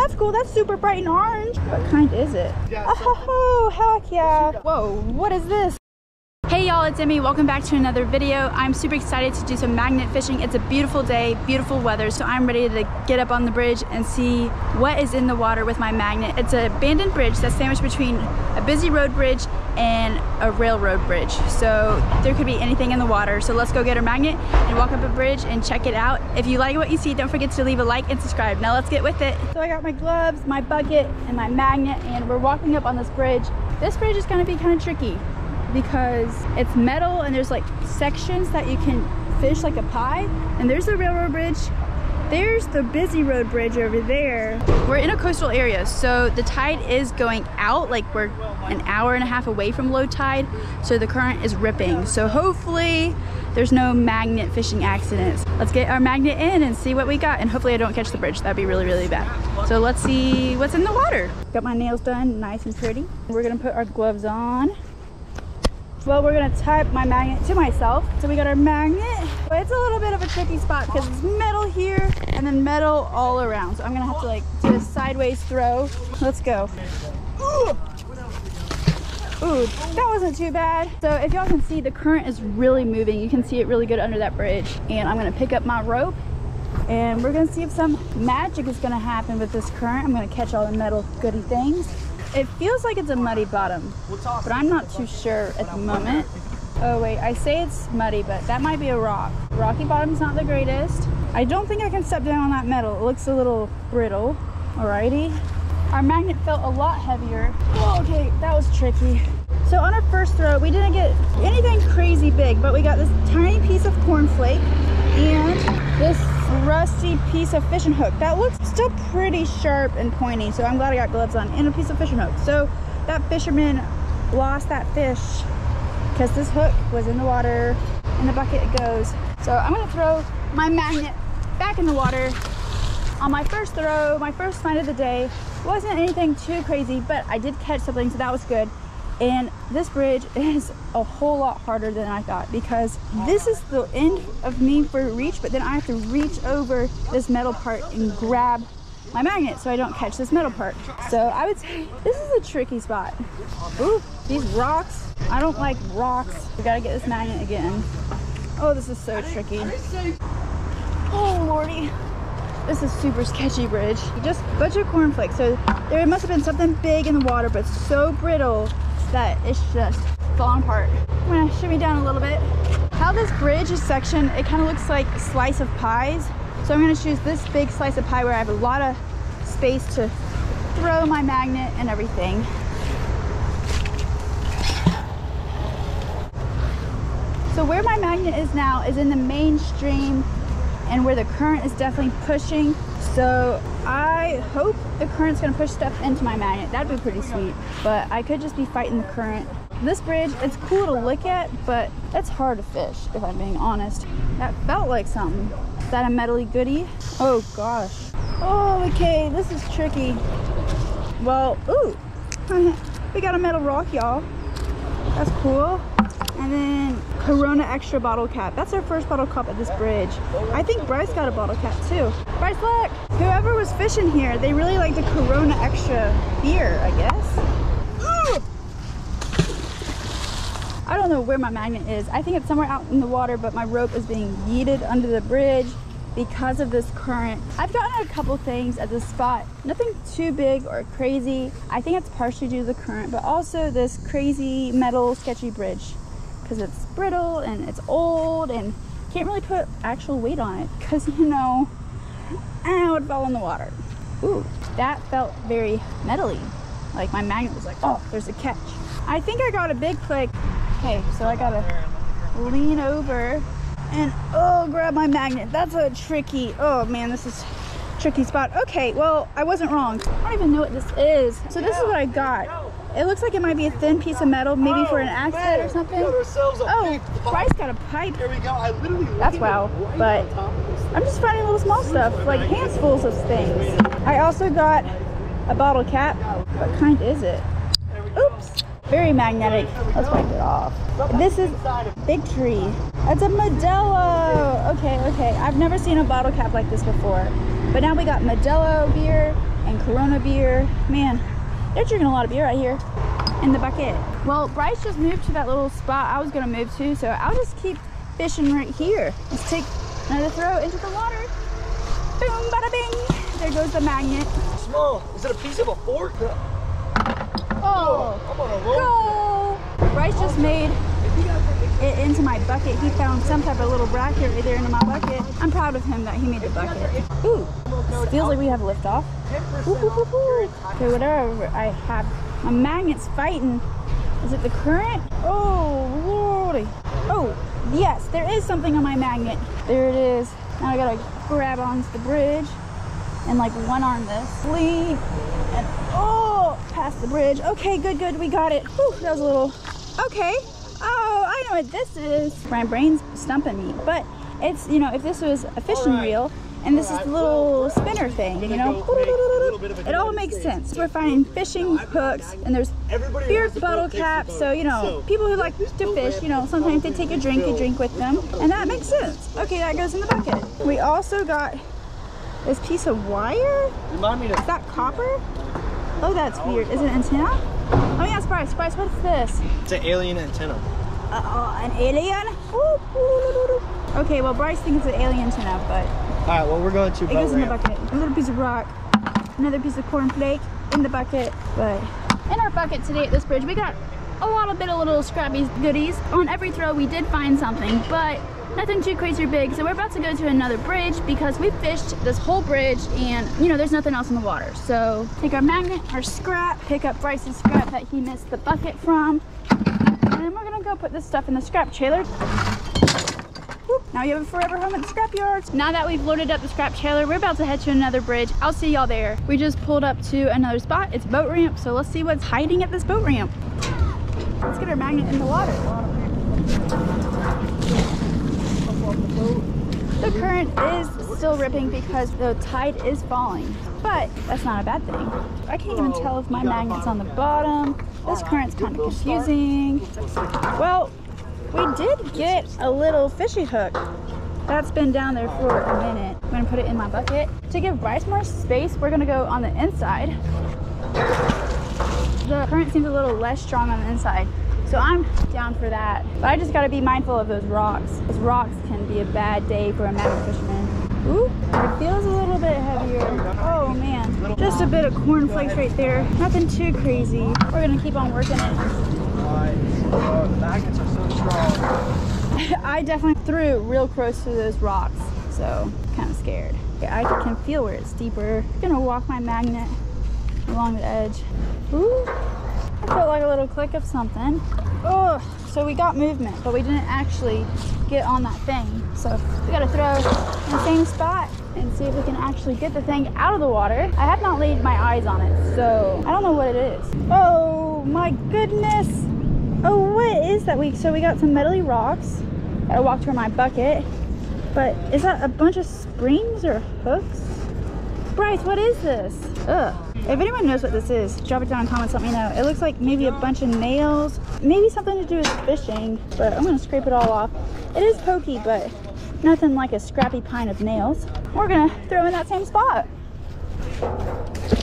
that's cool. That's super bright and orange. What kind is it? Oh, heck yeah. Whoa, what is this? Hey y'all, it's Emmie. Welcome back to another video. I'm super excited to do some magnet fishing. It's a beautiful day, beautiful weather, so I'm ready to get up on the bridge and see what is in the water with my magnet. It's an abandoned bridge that's sandwiched between a busy road bridge and a railroad bridge. So there could be anything in the water. So let's go get our magnet and walk up a bridge and check it out. If you like what you see, don't forget to leave a like and subscribe. Now let's get with it. So I got my gloves, my bucket, and my magnet, and we're walking up on this bridge. This bridge is gonna be kind of tricky because it's metal and there's like sections that you can fish like a pie, and there's the railroad bridge, there's the busy road bridge over there. We're in a coastal area, so the tide is going out, like we're an hour and a half away from low tide, so the current is ripping. So hopefully there's no magnet fishing accidents. Let's get our magnet in and see what we got, and hopefully I don't catch the bridge. That'd be really, really bad. So let's see what's in the water. Got my nails done nice and pretty. We're gonna put our gloves on. Well, we're gonna tie my magnet to myself. So we got our magnet. But it's a little bit of a tricky spot because it's metal here and then metal all around. So I'm gonna have to like do a sideways throw. Let's go. Ooh, that wasn't too bad. So if y'all can see, the current is really moving. You can see it really good under that bridge. And I'm gonna pick up my rope and we're gonna see if some magic is gonna happen with this current. I'm gonna catch all the metal goody things. It feels like it's a muddy bottom, but I'm not too sure at the moment. Oh wait, I say it's muddy, but that might be a rock. Rocky bottom's not the greatest. I don't think I can step down on that metal. It looks a little brittle. Alrighty. Our magnet felt a lot heavier. Oh, okay, that was tricky. So on our first throw, we didn't get anything crazy big, but we got this tiny piece of cornflake and this rusty piece of fishing hook that looks still pretty sharp and pointy, so I'm glad I got gloves on, and a piece of fishing hook. So that fisherman lost that fish because this hook was in the water. In the bucket it goes. So I'm gonna throw my magnet back in the water. On my first throw, my first find of the day, wasn't anything too crazy, but I did catch something, so that was good. And this bridge is a whole lot harder than I thought, because this is the end of me for reach, but then I have to reach over this metal part and grab my magnet so I don't catch this metal part. So I would say this is a tricky spot. Ooh, these rocks. I don't like rocks. We gotta get this magnet again. Oh, this is so tricky. Oh, Lordy. This is super sketchy bridge. Just a bunch of cornflakes. So there must have been something big in the water, but so brittle that it's just falling apart. I'm gonna shimmy down a little bit. How this bridge is sectioned, it kind of looks like a slice of pies. So I'm gonna choose this big slice of pie where I have a lot of space to throw my magnet and everything. So where my magnet is now is in the mainstream and where the current is definitely pushing. So I hope the current's gonna push stuff into my magnet. That'd be pretty sweet, but I could just be fighting the current. This bridge, it's cool to look at, but it's hard to fish, if I'm being honest. That felt like something. Is that a metally goodie? Oh gosh. Oh, okay, this is tricky. Well, ooh, we got a metal rock, y'all. That's cool. And then Corona Extra bottle cap. That's our first bottle cap at this bridge. I think Bryce got a bottle cap too. Bryce, look! Whoever was fishing here, they really like the Corona Extra beer, I guess. Ooh! I don't know where my magnet is. I think it's somewhere out in the water, but my rope is being yeeted under the bridge because of this current. I've gotten a couple things at this spot. Nothing too big or crazy. I think it's partially due to the current, but also this crazy metal sketchy bridge, because it's brittle and it's old and can't really put actual weight on it because, you know, it fell in the water. Ooh, that felt very metally. Like my magnet was like, oh, there's a catch. I think I got a big click. Okay, so I gotta lean over and grab my magnet. That's a tricky, oh man, this is a tricky spot. Okay, well, I wasn't wrong. I don't even know what this is. So this is what I got. It looks like it might be a thin piece of metal, maybe for an accident or something. Oh, Bryce got a pipe. Here we go. I literally that's wow. But I'm just finding little small stuff, like handfuls of things. I also got a bottle cap. What kind is it? Oops. Very magnetic. Let's wipe it off. This is Big Tree. It's a Modelo. Okay, okay. I've never seen a bottle cap like this before. But now we got Modelo beer and Corona beer. Man, they're drinking a lot of beer right here in the bucket. Well, Bryce just moved to that little spot I was gonna move to, so I'll just keep fishing right here. Let's take another throw into the water. Boom, bada bing. There goes the magnet. Small. Is it a piece of a fork? Oh, I'm on a roll. go! Bryce just made it into my bucket. He found some type of little bracket right there into my bucket. I'm proud of him that he made the bucket. Ooh, feels like we have liftoff. Okay, whatever I have, my magnet's fighting. Is it the current? Oh, lordy. Oh, yes, there is something on my magnet. There it is. Now I gotta grab onto the bridge and like one arm this. Lee, and oh, past the bridge. Okay, good, we got it. Whew, that was a little, okay. Oh, I know what this is. My brain's stumping me, but it's, you know, if this was a fishing reel and this is the little spinner thing, you know, it all makes sense. We're finding fishing hooks and there's beer bottle caps, so, you know, people who like to fish, you know, sometimes they take a drink with them, and that makes sense. Okay, that goes in the bucket. We also got this piece of wire. Is that copper? Oh, that's weird. Is it an antenna? Oh yeah, Bryce, what's this? It's an alien antenna. An alien? Okay, well, Bryce thinks it's an alien antenna, but... Alright, well, we're going to it goes in the bucket. A little piece of rock, another piece of cornflake in the bucket, but... In our bucket today at this bridge, we got a bit of little scrappy goodies. On every throw, we did find something, but nothing too crazy or big. So we're about to go to another bridge because we fished this whole bridge and, you know, there's nothing else in the water. So take our magnet, our scrap, pick up Bryce's scrap that he missed the bucket from, and then we're gonna go put this stuff in the scrap trailer. Whoop. Now you have a forever home at the scrap yards. Now that we've loaded up the scrap trailer, we're about to head to another bridge. I'll see y'all there. We just pulled up to another spot. It's a boat ramp, so let's see what's hiding at this boat ramp. Let's get our magnet in the water. The current is still ripping because the tide is falling, but that's not a bad thing. I can't even tell if my magnet's on the bottom. This current's kind of confusing. Well, we did get a little fishy hook. That's been down there for a minute. I'm gonna put it in my bucket. To give Bryce more space, we're gonna go on the inside. The current seems a little less strong on the inside, so I'm down for that. But I just gotta be mindful of those rocks. Those rocks can be a bad day for a magnet fisherman. Ooh, it feels a little bit heavier. Oh man, just a bit of cornflakes right there. Nothing too crazy. We're gonna keep on working it. The magnets are so strong. I definitely threw real close to those rocks, so kind of scared. I can feel where it's deeper. I'm gonna walk my magnet along the edge. Ooh, I felt like a little click of something. Oh, so we got movement, but we didn't actually get on that thing. So we gotta throw in the same spot and see if we can actually get the thing out of the water. I have not laid my eyes on it, so I don't know what it is. Oh my goodness. Oh, what is that? So we got some metally rocks. Gotta walk toward my bucket. But is that a bunch of springs or hooks? Bryce, what is this? Ugh. If anyone knows what this is, drop it down in the comments, let me know. It looks like maybe a bunch of nails, maybe something to do with fishing, but I'm gonna scrape it all off. It is pokey, but nothing like a scrappy pine of nails. We're gonna throw in that same spot.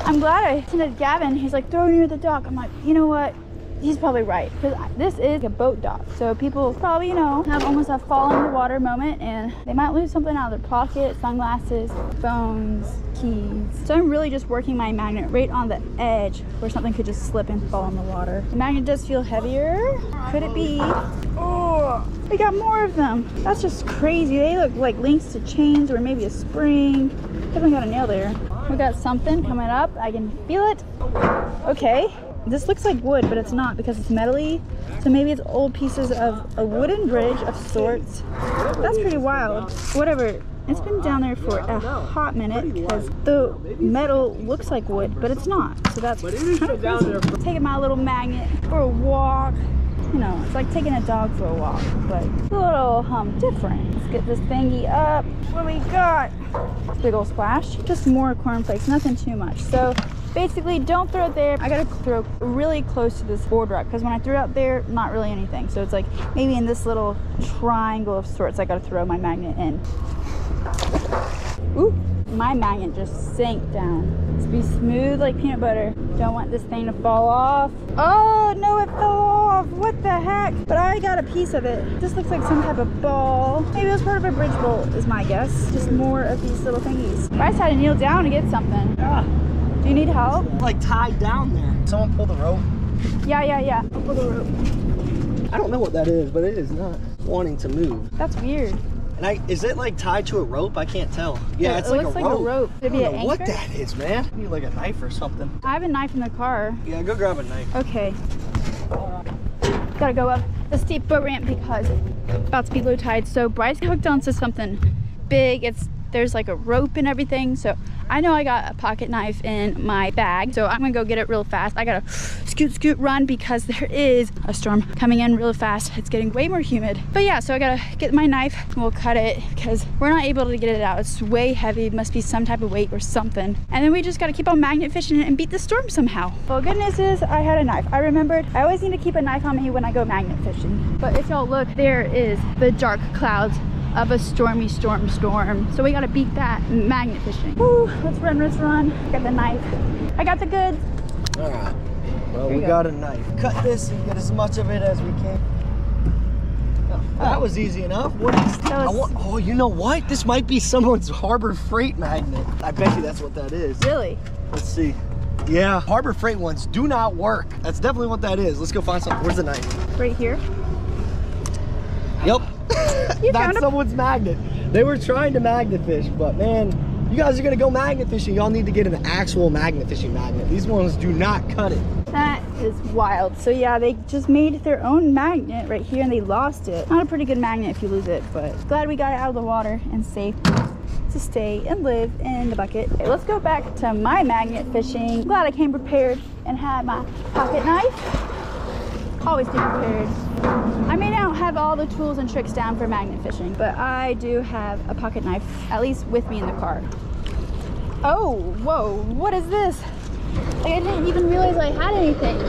I'm glad I attended Gavin. He's like, throw near the dock. I'm like, you know what? He's probably right, because this is a boat dock, so people probably, you know, have almost a fall in the water moment and they might lose something out of their pocket, sunglasses, phones, keys. So I'm really just working my magnet right on the edge where something could just slip and fall in the water. The magnet does feel heavier. Could it be? Oh, we got more of them. That's just crazy. They look like links to chains or maybe a spring. Definitely got a nail there. We got something coming up. I can feel it. Okay. This looks like wood, but it's not because it's metally. So maybe it's old pieces of a wooden bridge of sorts. That's pretty wild. Whatever. It's been down there for a hot minute because the metal looks like wood, but it's not. So that's kind of crazy. Taking my little magnet for a walk. You know, it's like taking a dog for a walk, but a little different. Let's get this thingy up. What do we got? Big old splash. Just more cornflakes, nothing too much. So basically, don't throw it there. I gotta throw really close to this board rock because when I threw it out there, not really anything. So it's like maybe in this little triangle of sorts, I gotta throw my magnet in. Ooh, My magnet just sank down. It's be smooth like peanut butter. Don't want this thing to fall off. Oh no, it fell off. What the heck? But I got a piece of it. This looks like some type of ball. Maybe it was part of a bridge bolt is my guess. Just more of these little thingies. Bryce had to kneel down to get something. Do you need help? It's like tied down there. Someone pull the rope. Yeah. I'll pull the rope. I don't know what that is, but it is not wanting to move. That's weird. And is it like tied to a rope? I can't tell. Yeah, it's it like looks a like rope. a rope. Could I it be don't an know what anchor? that is, man. Maybe like a knife or something. I have a knife in the car. Yeah, go grab a knife. Okay. Gotta go up the steep boat ramp because it's about to be low tide. So Bryce hooked onto something big. There's like a rope and everything. So I know I got a pocket knife in my bag. So I'm gonna go get it real fast. I gotta scoot, run because there is a storm coming in real fast. It's getting way more humid. But yeah, so I gotta get my knife and we'll cut it because we're not able to get it out. It's way heavy. It must be some type of weight or something. And then we just gotta keep on magnet fishing and beat the storm somehow. Well, good news is I had a knife. I remembered I always need to keep a knife on me when I go magnet fishing. But if y'all look, there is the dark clouds of a stormy storm. So we gotta beat that magnet fishing. Woo, let's run. Got the knife. I got the goods. All right. Well, we got a knife. Cut this and get as much of it as we can. Oh, that was easy enough. What is oh, you know what? This might be someone's Harbor Freight magnet. I bet you that's what that is. Really? Let's see. Yeah, Harbor Freight ones do not work. That's definitely what that is. Let's go find something. Where's the knife? Right here. Yep. That's someone's magnet. They were trying to magnet fish, but man, you guys are gonna go magnet fishing. Y'all need to get an actual magnet fishing magnet. These ones do not cut it. That is wild. So yeah, they just made their own magnet right here and they lost it. Not a pretty good magnet if you lose it, but glad we got it out of the water and safe to stay and live in the bucket. Okay, let's go back to my magnet fishing. Glad I came prepared and had my pocket knife. Always be prepared. I may not have all the tools and tricks down for magnet fishing, but I do have a pocket knife, at least with me in the car. Oh, whoa, what is this? Like, I didn't even realize I had anything.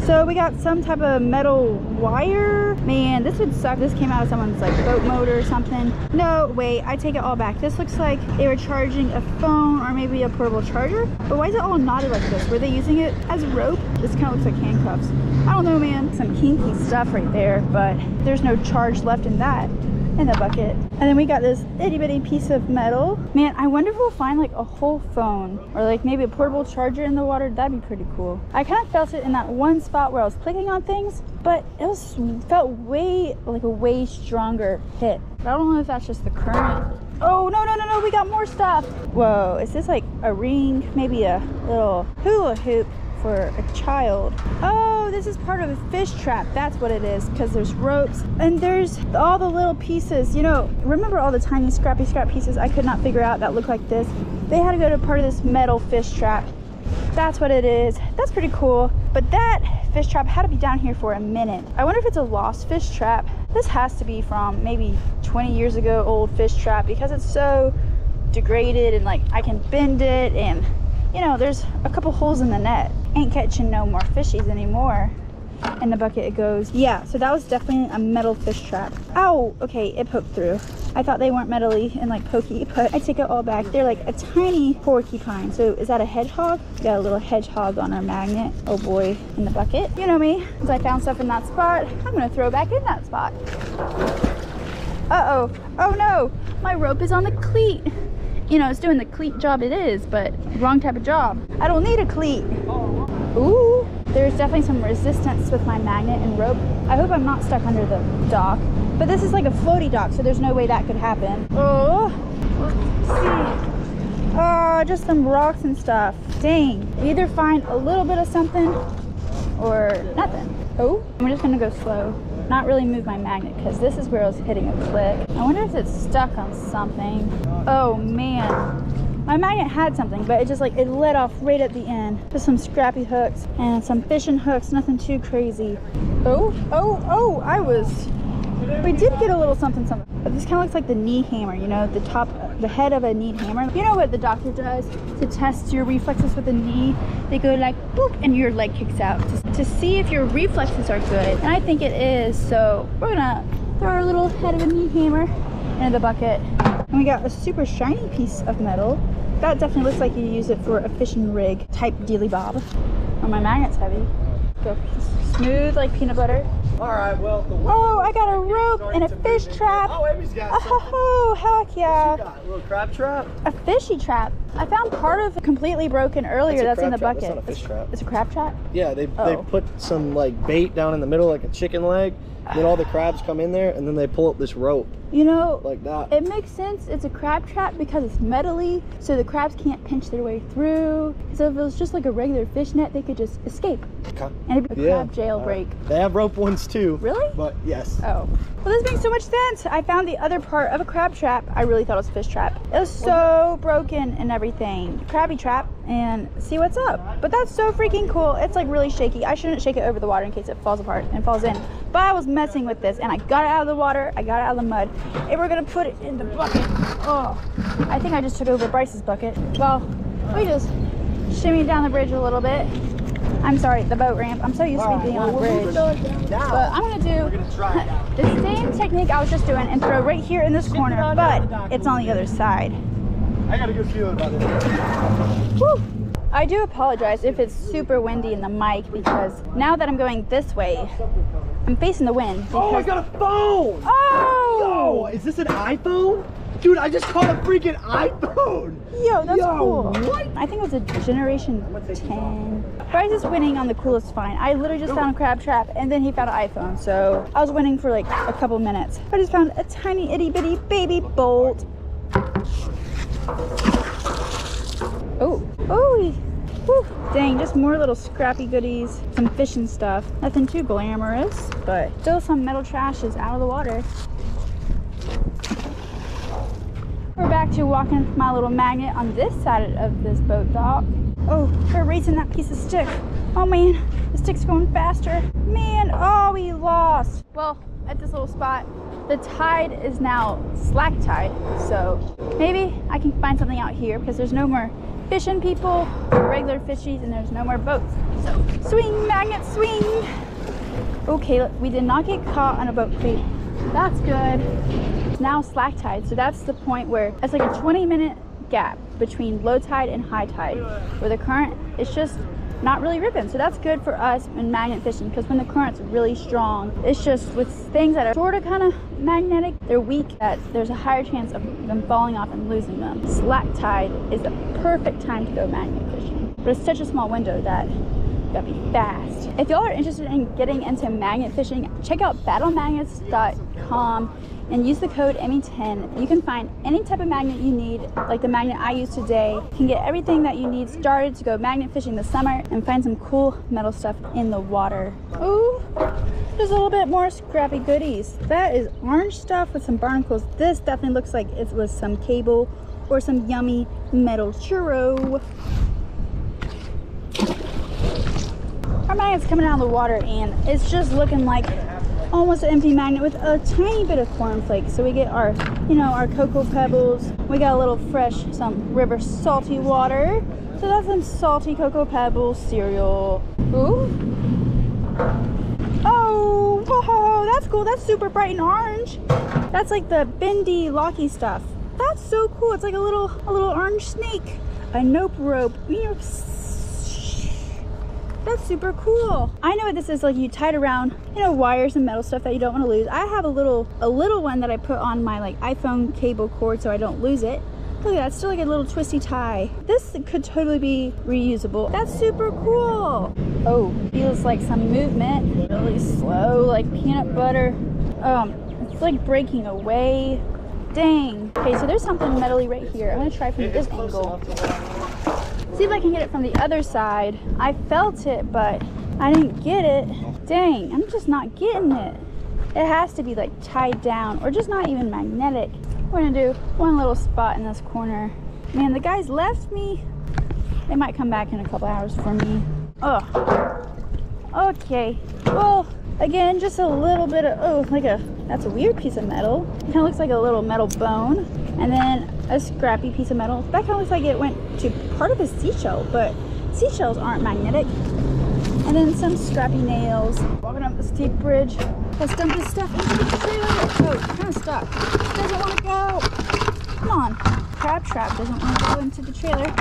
So we got some type of metal wire. Man, this would suck. This came out of someone's like boat motor or something. No, wait, I take it all back. This looks like they were charging a phone or maybe a portable charger. But why is it all knotted like this? Were they using it as rope? This kind of looks like handcuffs. I don't know, man. Some kinky stuff right there, but there's no charge left in that. In the bucket. And then we got this itty bitty piece of metal. Man, I wonder if we'll find like a whole phone or like maybe a portable charger in the water. That'd be pretty cool. I kind of felt it in that one spot where I was clicking on things, but it felt way like a way stronger hit. But I don't know if that's just the current. Oh, no, we got more stuff. Whoa, is this like a ring? Maybe a little hula hoop for a child. Oh, this is part of a fish trap. That's what it is, because there's ropes and there's all the little pieces. You know, remember all the tiny scrap pieces I could not figure out that look like this? They had to go to part of this metal fish trap. That's what it is. That's pretty cool. But that fish trap had to be down here for a minute. I wonder if it's a lost fish trap. This has to be from maybe 20 years ago old fish trap because it's so degraded and like I can bend it and you know, there's a couple holes in the net. Ain't catching no more fishies anymore. In the bucket it goes. Yeah, so that was definitely a metal fish trap. Ow, okay, it poked through. I thought they weren't metally and like pokey, but I take it all back. They're like a tiny porcupine. So is that a hedgehog? Got a little hedgehog on our magnet. Oh boy, in the bucket. You know me, since I found stuff in that spot, I'm gonna throw back in that spot. Uh-oh, oh no, my rope is on the cleat. You know, it's doing the cleat job it is, but wrong type of job. I don't need a cleat. Ooh, there's definitely some resistance with my magnet and rope. I hope I'm not stuck under the dock, but this is like a floaty dock, so there's no way that could happen. Oh, let's see. Oh, just some rocks and stuff. Dang, either find a little bit of something or nothing. Oh, I'm just gonna go slow. Not really move my magnet because this is where I was hitting a click. I wonder if it's stuck on something. Oh man, my magnet had something, but it just like, it let off right at the end. Just some scrappy hooks and some fishing hooks, nothing too crazy. Oh, we did get a little something. But this kind of looks like the knee hammer, you know, the head of a knee hammer. You know what the doctor does to test your reflexes with a knee? They go like boop and your leg kicks out to see if your reflexes are good. And I think it is, so we're gonna throw our little head of a knee hammer into the bucket. And we got a super shiny piece of metal. That definitely looks like you use it for a fishing rig type dealy bob. Oh, my magnet's heavy. Go smooth like peanut butter. All right, well. Oh, I got a rope and a fish trap. Oh, Emmy's got something. Oh, heck yeah. What you got? A little crab trap? A fishy trap. I found part of completely broken earlier. That's in the bucket. That's not a fish trap. It's a crab trap? Yeah, they put some like bait down in the middle like a chicken leg. Then all the crabs come in there and then they pull up this rope. You know, like that. It makes sense. It's a crab trap because it's metally, so the crabs can't pinch their way through. So if it was just like a regular fish net, they could just escape. Okay. And it'd be a crab jailbreak. They have rope ones too. Really? But yes. Oh. Well, this makes so much sense. I found the other part of a crab trap. I really thought it was a fish trap. It was so broken and everything. Crabby trap, and see what's up. But that's so freaking cool. It's like really shaky. I shouldn't shake it over the water in case it falls apart and falls in. But I was messing with this and I got it out of the water. I got it out of the mud. And we're gonna put it in the bucket. Oh, I think I just took over Bryce's bucket. Well, we just shimmy down the bridge a little bit. I'm sorry, the boat ramp. I'm so used to being on a bridge. But I'm gonna do the same technique I was just doing and throw right here in this corner, but it's on the other side. I got a good feeling about this. Woo. I do apologize if it's super windy in the mic because now that I'm going this way, I'm facing the wind. Oh, I got a phone! Oh! Yo, is this an iPhone? Dude, I just caught a freaking iPhone! Yo, that's cool. What? I think it was a generation 10. Bryce is winning on the coolest find. I literally just found a crab trap and then he found an iPhone. So I was winning for like a couple minutes. I just found a tiny itty bitty baby bolt. Oh, oh, whew. Dang, just more little scrappy goodies, some fishing stuff. Nothing too glamorous, but still some metal trash is out of the water. We're back to walking my little magnet on this side of this boat dock. Oh, we're racing that piece of stick. Oh man, the stick's going faster. Man, oh, we lost. Well, at this little spot, the tide is now slack tide, so maybe I can find something out here because there's no more fishing people or regular fishies and there's no more boats. So swing, magnet, swing. Okay, we did not get caught on a boat crate. That's good. It's now slack tide, so that's the point where it's like a 20-minute gap between low tide and high tide where the current is just not really ripping. So that's good for us in magnet fishing because when the current's really strong, it's just with things that are sort of kind of magnetic, they're weak, that there's a higher chance of them falling off and losing them. Slack tide is the perfect time to go magnet fishing, but it's such a small window that you gotta be fast. If y'all are interested in getting into magnet fishing, check out battlemagnets.com and use the code Emmie10. You can find any type of magnet you need, like the magnet I use today. You can get everything that you need started to go magnet fishing this summer and find some cool metal stuff in the water. Ooh, there's a little bit more scrappy goodies. That is orange stuff with some barnacles. This definitely looks like it was some cable or some yummy metal churro. Our magnet's coming out of the water and it's just looking like almost an empty magnet with a tiny bit of cornflakes. So we get our, you know, our cocoa pebbles. We got a little fresh, some river salty water. So that's some salty cocoa pebbles cereal. Ooh. Oh, whoa, that's cool. That's super bright and orange. That's like the bendy, locky stuff. That's so cool. It's like a little orange snake. A nope rope. That's super cool. I know what this is, like you tie it around, you know, wires and metal stuff that you don't want to lose. I have a little one that I put on my like iPhone cable cord so I don't lose it. Look at that, it's still like a little twisty tie. This could totally be reusable. That's super cool. Oh, feels like some movement. Really slow, like peanut butter. It's like breaking away. Dang. Okay, so there's something metally right here. I'm gonna try from this angle. See if I can get it from the other side. I felt it, but I didn't get it. Dang, I'm just not getting it. It has to be like tied down or just not even magnetic. We're gonna do one little spot in this corner. Man, the guys left me. They might come back in a couple hours for me. Oh, okay. Well, again, just a little bit of, oh, that's a weird piece of metal. It kind of looks like a little metal bone. And then a scrappy piece of metal. That kind of looks like it went to part of a seashell, but seashells aren't magnetic. And then some scrappy nails. Walking up the steep bridge. Let's dump this stuff into the trailer. Oh, it's kind of stuck. It doesn't want to go. Come on. Crab trap doesn't want to go into the trailer.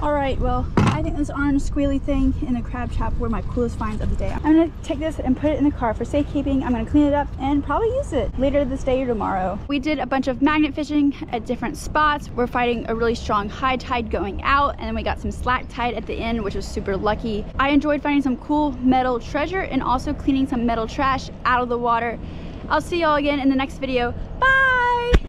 All right, well, I think this orange squealy thing in the crab trap were my coolest finds of the day. I'm gonna take this and put it in the car for safekeeping. I'm gonna clean it up and probably use it later this day or tomorrow. We did a bunch of magnet fishing at different spots. We're fighting a really strong high tide going out, and then we got some slack tide at the end, which was super lucky. I enjoyed finding some cool metal treasure and also cleaning some metal trash out of the water. I'll see y'all again in the next video. Bye!